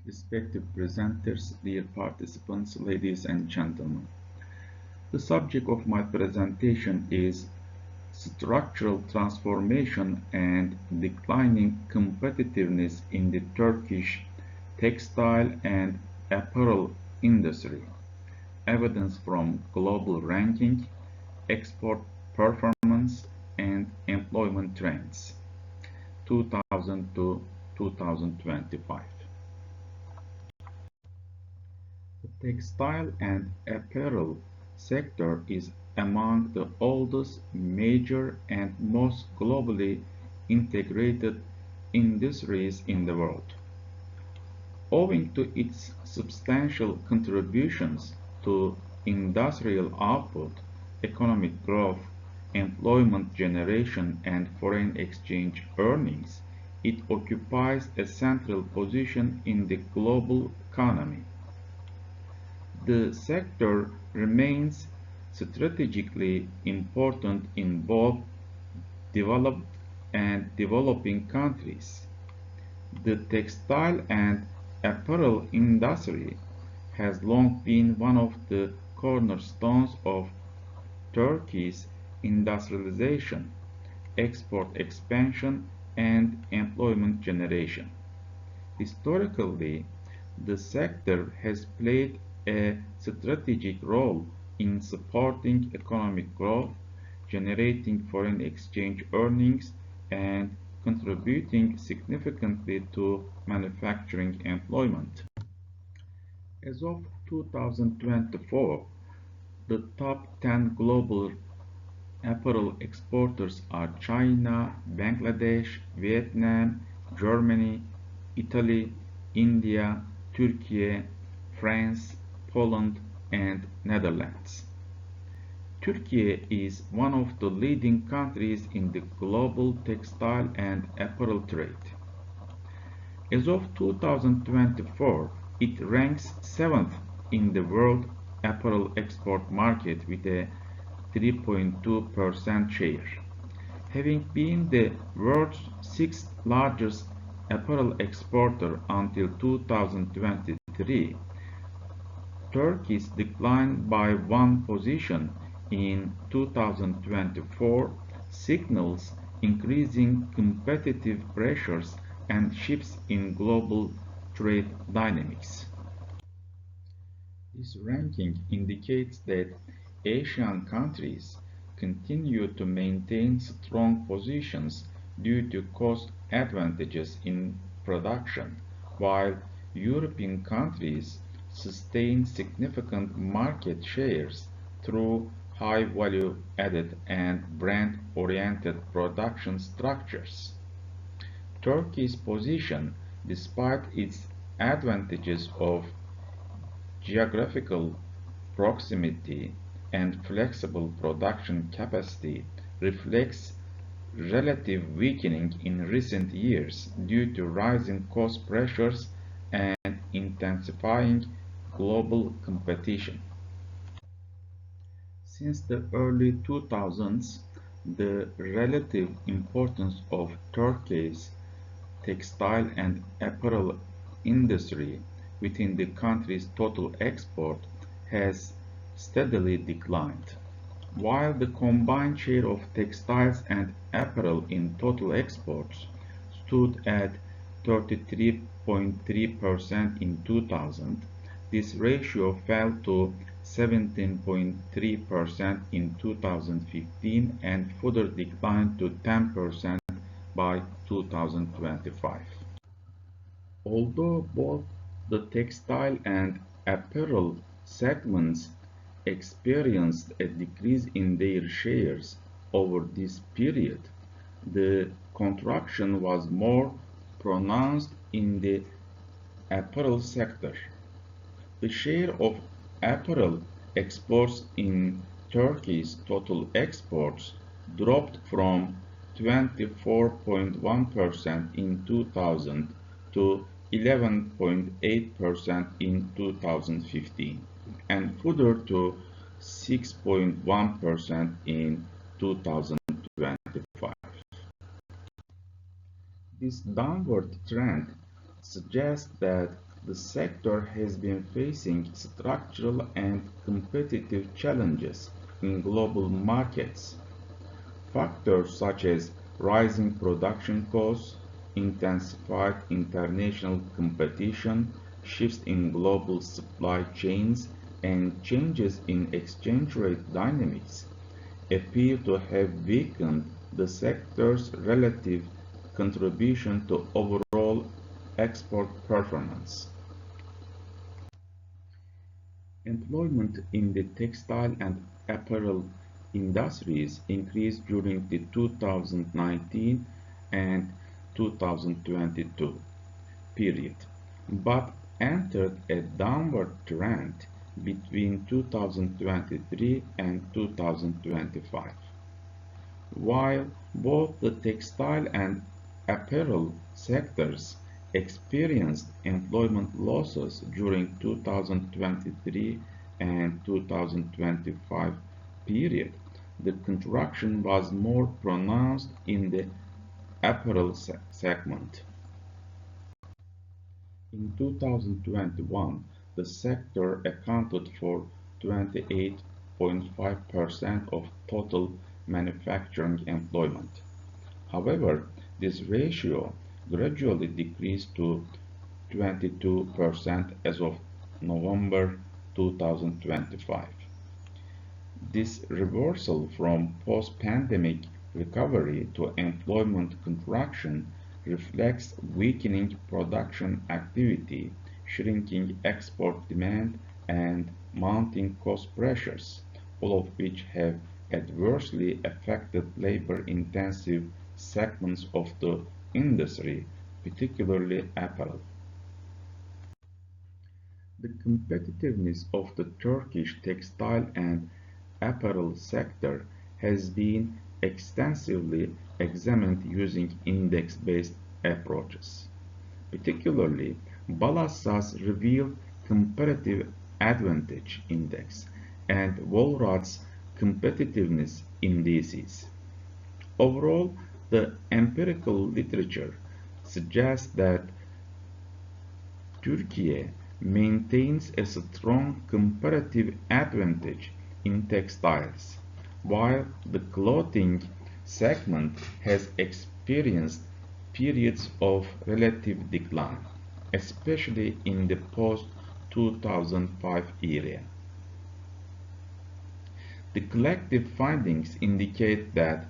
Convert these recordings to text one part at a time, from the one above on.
Respected presenters, dear participants, ladies and gentlemen. The subject of my presentation is structural transformation and declining competitiveness in the Turkish textile and apparel industry. Evidence from global ranking, export performance, and employment trends, 2000 to 2025. The textile and apparel sector is among the oldest, major, and most globally integrated industries in the world. Owing to its substantial contributions to industrial output, economic growth, employment generation, and foreign exchange earnings, it occupies a central position in the global economy. The sector remains strategically important in both developed and developing countries. The textile and apparel industry has long been one of the cornerstones of Turkey's industrialization, export expansion, and employment generation. Historically, the sector has played a strategic role in supporting economic growth, generating foreign exchange earnings, and contributing significantly to manufacturing employment. As of 2024, the top 10 global apparel exporters are China, Bangladesh, Vietnam, Germany, Italy, India, Turkey, France, Poland, and Netherlands. Turkey is one of the leading countries in the global textile and apparel trade. As of 2024, it ranks 7th in the world apparel export market with a 3.2% share. Having been the world's sixth largest apparel exporter until 2023, Turkey's decline by one position in 2024 signals increasing competitive pressures and shifts in global trade dynamics. This ranking indicates that Asian countries continue to maintain strong positions due to cost advantages in production, while European countries sustain significant market shares through high value-added and brand-oriented production structures. Turkey's position, despite its advantages of geographical proximity and flexible production capacity, reflects relative weakening in recent years due to rising cost pressures and intensifying global competition. Since the early 2000s, the relative importance of Turkey's textile and apparel industry within the country's total export has steadily declined. While the combined share of textiles and apparel in total exports stood at 33.3% in 2000, this ratio fell to 17.3% in 2015 and further declined to 10% by 2025. Although both the textile and apparel segments experienced a decrease in their shares over this period, the contraction was more pronounced in the apparel sector. The share of apparel exports in Turkey's total exports dropped from 24.1% in 2000 to 11.8% in 2015 and further to 6.1% in 2025. This downward trend suggests that the sector has been facing structural and competitive challenges in global markets. Factors such as rising production costs, intensified international competition, shifts in global supply chains, and changes in exchange rate dynamics appear to have weakened the sector's relative contribution to overall export performance. Employment in the textile and apparel industries increased during the 2019 and 2022 period, but entered a downward trend between 2023 and 2025. While both the textile and apparel sectors experienced employment losses during 2023 and 2025 period, the contraction was more pronounced in the apparel segment. In 2021, the sector accounted for 28.5% of total manufacturing employment. However, this ratio gradually decreased to 22% as of November 2025. This reversal from post-pandemic recovery to employment contraction reflects weakening production activity, shrinking export demand, and mounting cost pressures, all of which have adversely affected labor-intensive segments of the industry, particularly apparel. The competitiveness of the Turkish textile and apparel sector has been extensively examined using index-based approaches. Particularly, Balassa's revealed comparative advantage index and Walrat's competitiveness indices. Overall, the empirical literature suggests that Turkey maintains a strong comparative advantage in textiles, while the clothing segment has experienced periods of relative decline, especially in the post-2005 era. The collective findings indicate that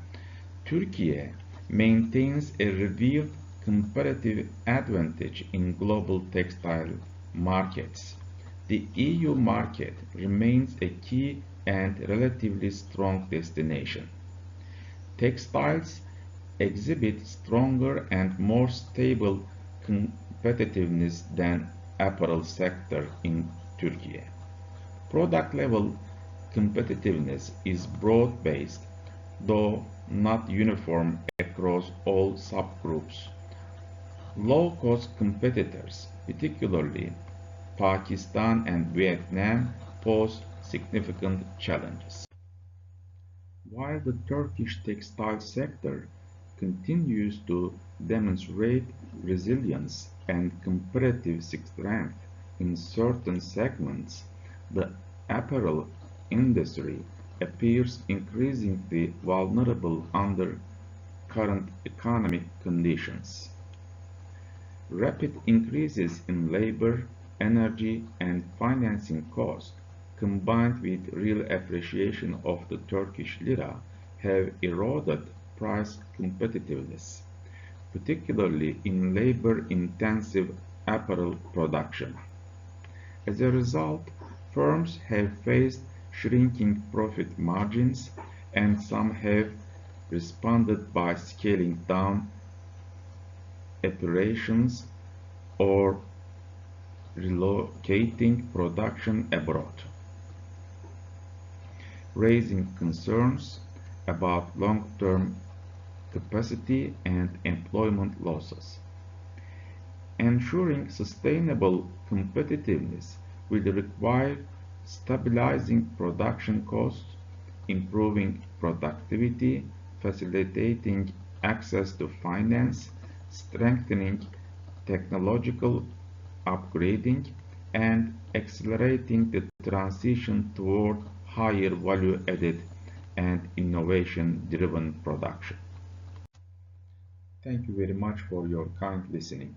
Turkey maintains a revealed comparative advantage in global textile markets. The EU market remains a key and relatively strong destination. Textiles exhibit stronger and more stable competitiveness than apparel sector in Turkey. Product level competitiveness is broad-based, though not uniform across all subgroups. Low-cost competitors, particularly Pakistan and Vietnam, pose significant challenges. While the Turkish textile sector continues to demonstrate resilience and comparative strength in certain segments, the apparel industry appears increasingly vulnerable under current economic conditions. Rapid increases in labor, energy, and financing costs, combined with real appreciation of the Turkish lira, have eroded price competitiveness, particularly in labor-intensive apparel production. As a result, firms have faced shrinking profit margins, and some have responded by scaling down operations or relocating production abroad, raising concerns about long-term capacity and employment losses. Ensuring sustainable competitiveness will require stabilizing production costs, improving productivity, facilitating access to finance, strengthening technological upgrading, and accelerating the transition toward higher value-added and innovation-driven production. Thank you very much for your kind listening.